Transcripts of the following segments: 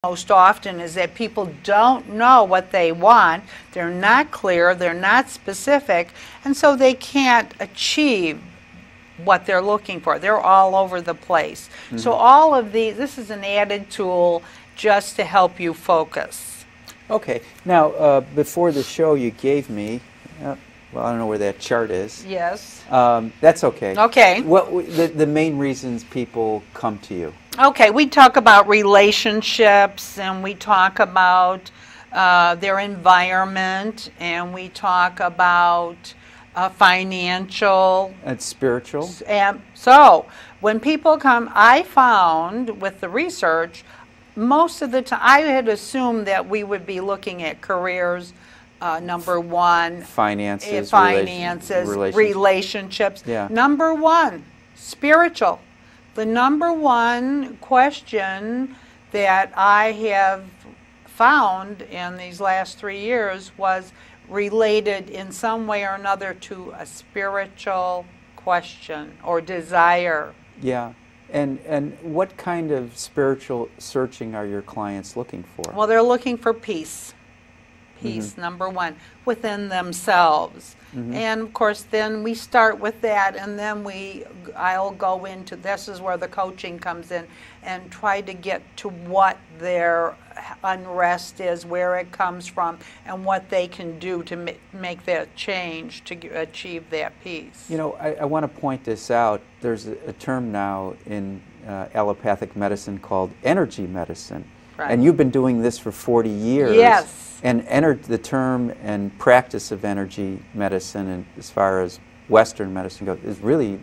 most often is that people don't know what they want, they're not clear, they're not specific, and so they can't achieve what they're looking for. They're all over the place. So all of these, this is an added tool just to help you focus. Okay. Now, before the show you gave me, well, I don't know where that chart is. Yes. That's okay. Okay. What the main reasons people come to you? Okay, we talk about relationships, and we talk about their environment, and we talk about financial. And spiritual. And so when people come, I found with the research, most of the time, I had assumed that we would be looking at careers, number one. Finances, relationships. Yeah. Number one, spiritual. The number one question that I have found in these last 3 years was related in some way or another to a spiritual question or desire. Yeah. And what kind of spiritual searching are your clients looking for? Well, they're looking for peace. Peace, number one, within themselves. And of course, then we start with that, and then I'll go into, this is where the coaching comes in, and try to get to what their unrest is, where it comes from, and what they can do to make that change to achieve that peace. You know, I want to point this out. There's a term now in allopathic medicine called energy medicine. Right. And you've been doing this for 40 years. Yes. And the term and practice of energy medicine, and as far as Western medicine goes, is really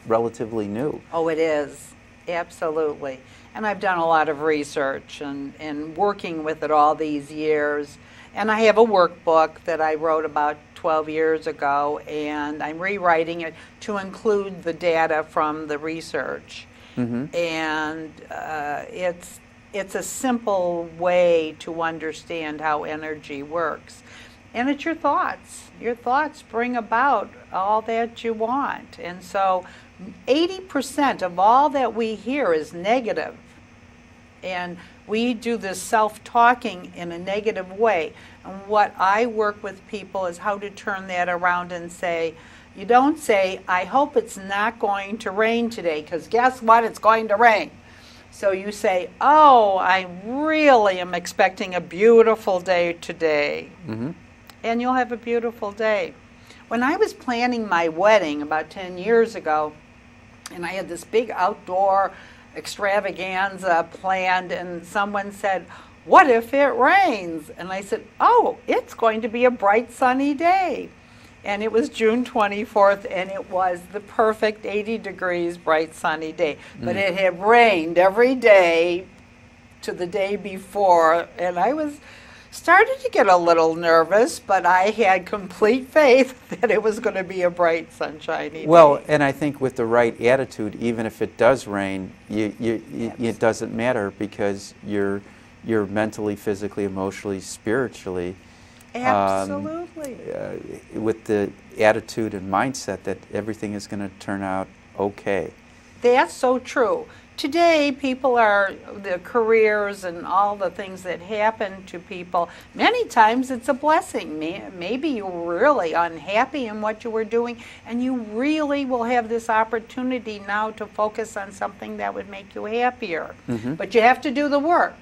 relatively new. Oh, it is. Absolutely. And I've done a lot of research and working with it all these years. And I have a workbook that I wrote about 12 years ago, and I'm rewriting it to include the data from the research. And it's a simple way to understand how energy works. And it's your thoughts. Your thoughts bring about all that you want. And so 80% of all that we hear is negative. And we do this self-talking in a negative way. And what I work with people is how to turn that around and say, you don't say, I hope it's not going to rain today, because guess what? It's going to rain. So you say, oh, I really am expecting a beautiful day today. And you'll have a beautiful day. When I was planning my wedding about 10 years ago, and I had this big outdoor extravaganza planned, and someone said, what if it rains? And I said, oh, it's going to be a bright sunny day. And it was June 24th, and it was the perfect 80 degrees, bright sunny day. But it had rained every day to the day before, and I started to get a little nervous, but I had complete faith that it was going to be a bright, sunshiny day. Well, and I think with the right attitude, even if it does rain, it doesn't matter, because you're mentally, physically, emotionally, spiritually, absolutely, with the attitude and mindset that everything is going to turn out okay. That's so true. Today, the careers and all the things that happen to people, many times it's a blessing. Maybe you were really unhappy in what you were doing, and you really will have this opportunity now to focus on something that would make you happier. But you have to do the work.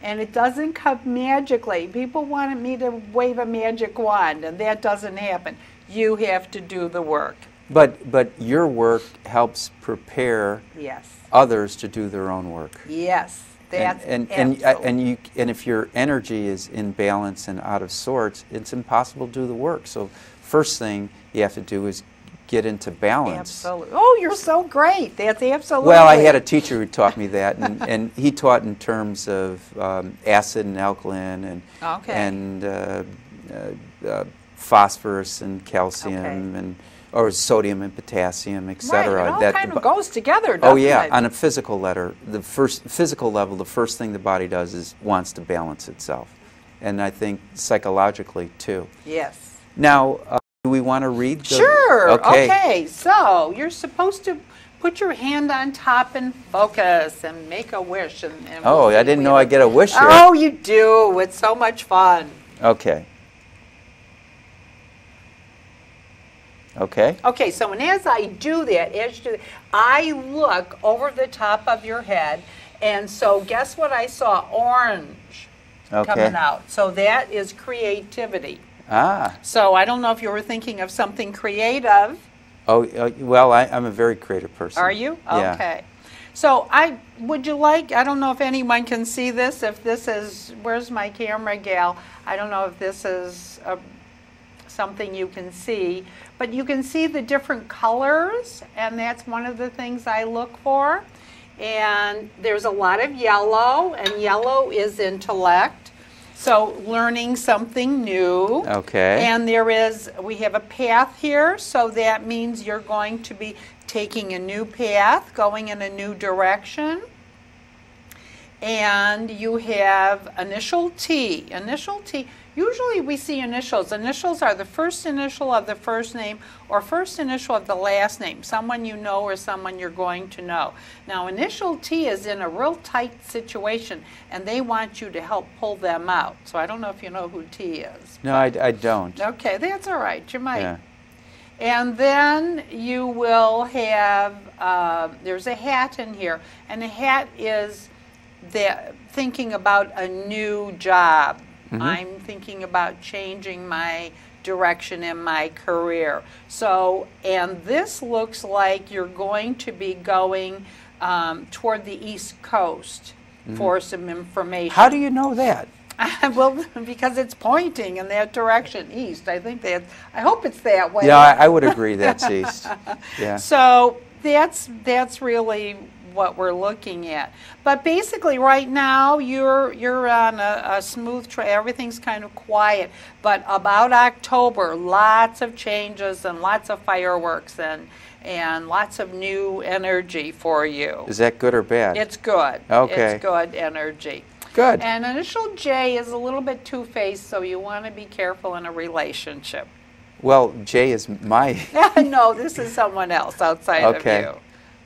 And it doesn't come magically. People wanted me to wave a magic wand, and that doesn't happen. You have to do the work. But your work helps prepare others to do their own work. Yes, that's and if your energy is in balance and out of sorts, it's impossible to do the work. So first thing you have to do is get into balance. Absolutely. Oh, you're so great. That's absolutely. Well, I had a teacher who taught me that, and he taught in terms of acid and alkaline, and phosphorus and calcium, or sodium and potassium, etc. Right, it all kind of goes together, doesn't Oh yeah, it? on a physical level, the first thing the body does is wants to balance itself, and I think psychologically too. Yes. Now, do we want to read? Sure. Okay. Okay. So you're supposed to Put your hand on top and focus and make a wish. And Oh, I didn't know I get a wish here. Oh, you do. It's so much fun. Okay. Okay. Okay, so and as I do that, I look over the top of your head, and so guess what I saw? Orange coming out. So that is creativity. Ah. So I don't know if you were thinking of something creative. Oh, well, I'm a very creative person. Are you? Yeah. Okay. So would you like, I don't know if anyone can see this, if this is, where's my camera gal? I don't know if this is something you can see, but you can see the different colors, and that's one of the things I look for. And there's a lot of yellow, and yellow is intellect. So learning something new. Okay. And we have a path here, so that means you're going to be taking a new path, going in a new direction. And you have initial T. Initial T, usually we see initials. Initials are the first initial of the first name or first initial of the last name, someone you know or someone you're going to know. Now, initial T is in a real tight situation, and they want you to help pull them out. So I don't know if you know who T is. No, I don't. Okay, that's all right. You might. Yeah. And then you will have, there's a hat in here, and the hat is thinking about a new job. Mm-hmm. I'm thinking about changing my direction in my career. So, and this looks like you're going to be going toward the East Coast for some information. How do you know that? Well, because it's pointing in that direction, east. I hope it's that way. Yeah, I would agree that's east. Yeah. So that's really what we're looking at. But basically, right now you're on a smooth track. Everything's kind of quiet. But about October, lots of changes and lots of fireworks and lots of new energy for you. Is that good or bad? It's good. Okay. It's good energy. Good. And initial J is a little bit two-faced, so you want to be careful in a relationship. Well, J is my... No, this is someone else outside of Okay. you.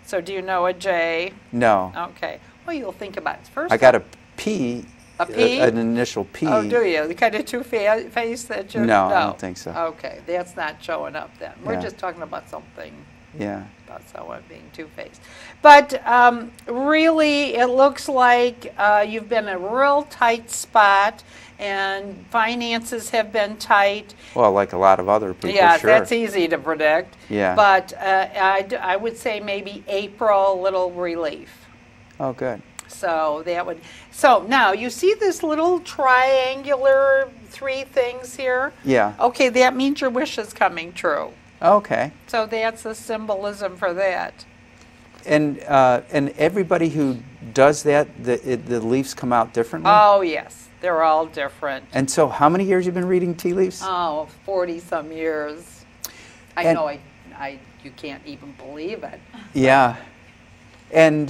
So do you know a J? No. Okay. Well, you'll think about it first. I got a P. A P? An initial P. Oh, do you? The kind of two-faced that you... No, I don't think so. Okay, that's not showing up then. We're Yeah. just talking about something. Yeah. About someone being two-faced. But really, it looks like you've been in a real tight spot, and finances have been tight. Well, like a lot of other people, Yeah, sure. that's easy to predict. Yeah. But I would say maybe April, little relief. Oh, good. So that would. So now you see this little triangular three things here. Yeah. Okay, that means your wish is coming true. Okay. So that's the symbolism for that. And everybody who does that, the leaves come out differently? Oh, yes. They're all different. And so how many years you've been reading tea leaves? Oh, 40-some years. I know you can't even believe it. Yeah. And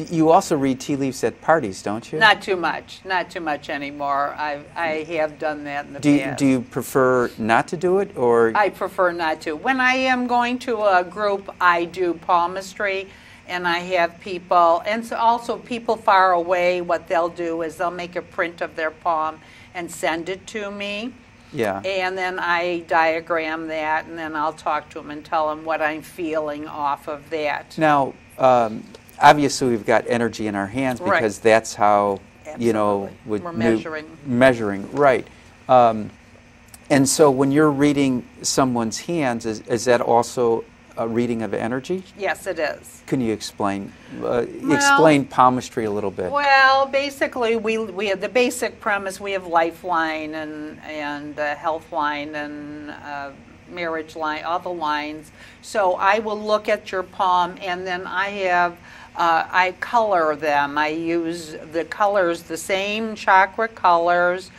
you also read tea leaves at parties, don't you? Not too much. Not too much anymore. I have done that in the past. Do you prefer not to do it, or? I prefer not to. When I am going to a group, I do palmistry, and I have people, and so also people far away, what they'll do is they'll make a print of their palm and send it to me. Yeah. And then I diagram that, and then I'll talk to them and tell them what I'm feeling off of that. Now, obviously we've got energy in our hands because that's how, you know, we're measuring. Measuring, right. And so when you're reading someone's hands, is that also a reading of energy? Yes, it is. Can you explain palmistry a little bit? Well, basically, we have the basic premise. We have lifeline and health line and marriage line, all the lines. So I will look at your palm, and then I color them. I use the colors, the same chakra colors,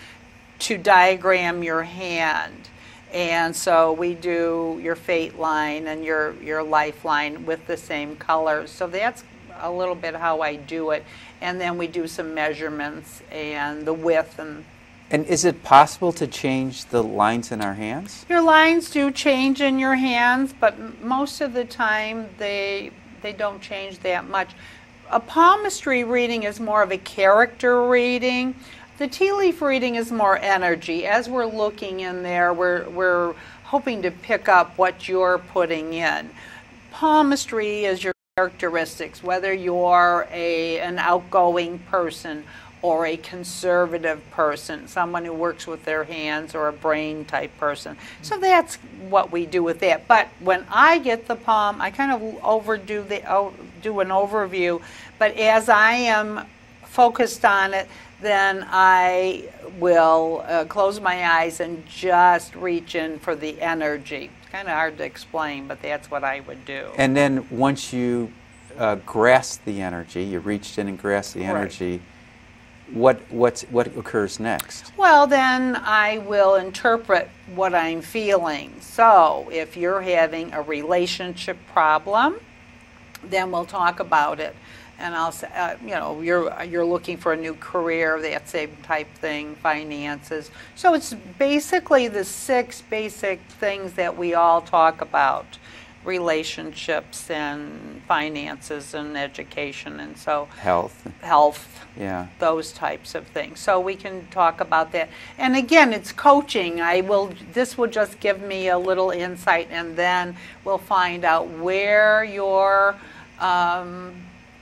to diagram your hand. And so we do your fate line and your lifeline with the same colors. So that's a little bit how I do it. And then we do some measurements and the width. And is it possible to change the lines in our hands? Your lines do change in your hands, but most of the time They don't change that much. A palmistry reading is more of a character reading. The tea leaf reading is more energy. As we're looking in there, we're hoping to pick up what you're putting in. Palmistry is your characteristics, whether you're an outgoing person or a conservative person, someone who works with their hands, or a brain type person. So that's what we do with that. But when I get the palm, I kind of do an overview, but as I am focused on it, then I will close my eyes and just reach in for the energy. It's kind of hard to explain, but that's what I would do. And then once you grasp the energy, you reached in and grasped the energy, what occurs next? Well, then I will interpret what I'm feeling. So if you're having a relationship problem, then we'll talk about it. And I'll say, you know, you're looking for a new career, that same type thing, finances. So it's basically the 6 basic things that we all talk about: relationships and finances and education, and so health, yeah, those types of things. So we can talk about that. And again, it's coaching. This will just give me a little insight, and then we'll find out where your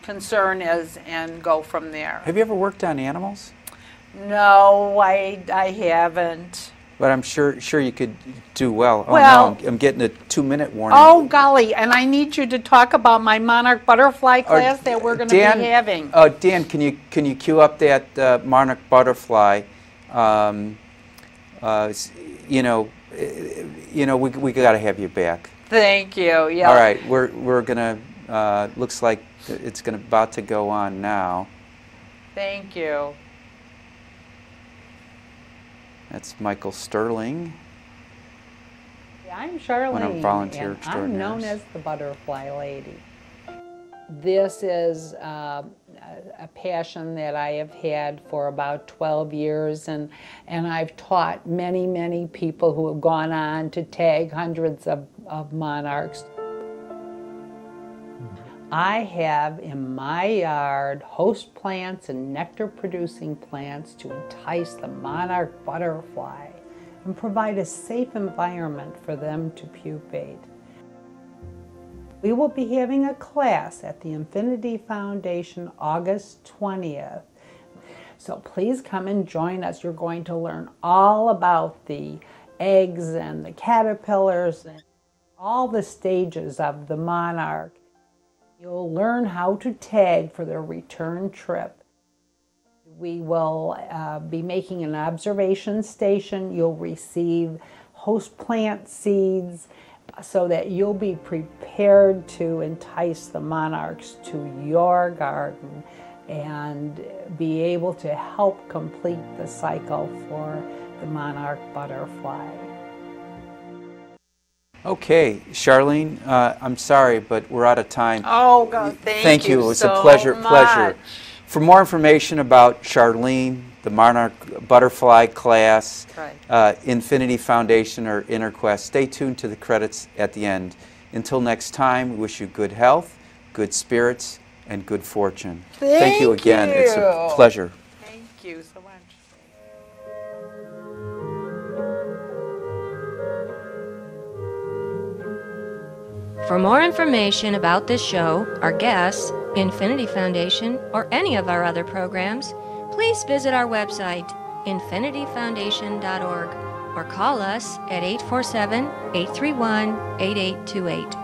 concern is and go from there. Have you ever worked on animals? No, I haven't. But I'm sure you could do well. Oh, well, no, I'm getting a 2-minute warning. Oh golly, and I need you to talk about my monarch butterfly class that we're going to be having. Dan, can you cue up that monarch butterfly? You know, we got to have you back. Thank you. Yeah. All right, we're gonna. Looks like it's about to go on now. Thank you. That's Michael Sterling. Yeah, I'm Charlene, one of volunteer and I'm known as the Butterfly Lady. This is a passion that I have had for about 12 years, and I've taught many people who have gone on to tag hundreds of monarchs. I have in my yard host plants and nectar-producing plants to entice the monarch butterfly and provide a safe environment for them to pupate. We will be having a class at the Infinity Foundation August 20th. So please come and join us. You're going to learn all about the eggs and the caterpillars and all the stages of the monarch. You'll learn how to tag for their return trip. We will be making an observation station. You'll receive host plant seeds so that you'll be prepared to entice the monarchs to your garden and be able to help complete the cycle for the monarch butterfly. Okay, Charlene, I'm sorry, but we're out of time. Oh, God, thank you. It was so a pleasure. much. For more information about Charlene, the Monarch Butterfly class, Infinity Foundation, or InnerQuest, stay tuned to the credits at the end. Until next time, we wish you good health, good spirits, and good fortune. Thank you again. It's a pleasure. Thank you so much. For more information about this show, our guests, Infinity Foundation, or any of our other programs, please visit our website, infinityfoundation.org, or call us at 847-831-8828.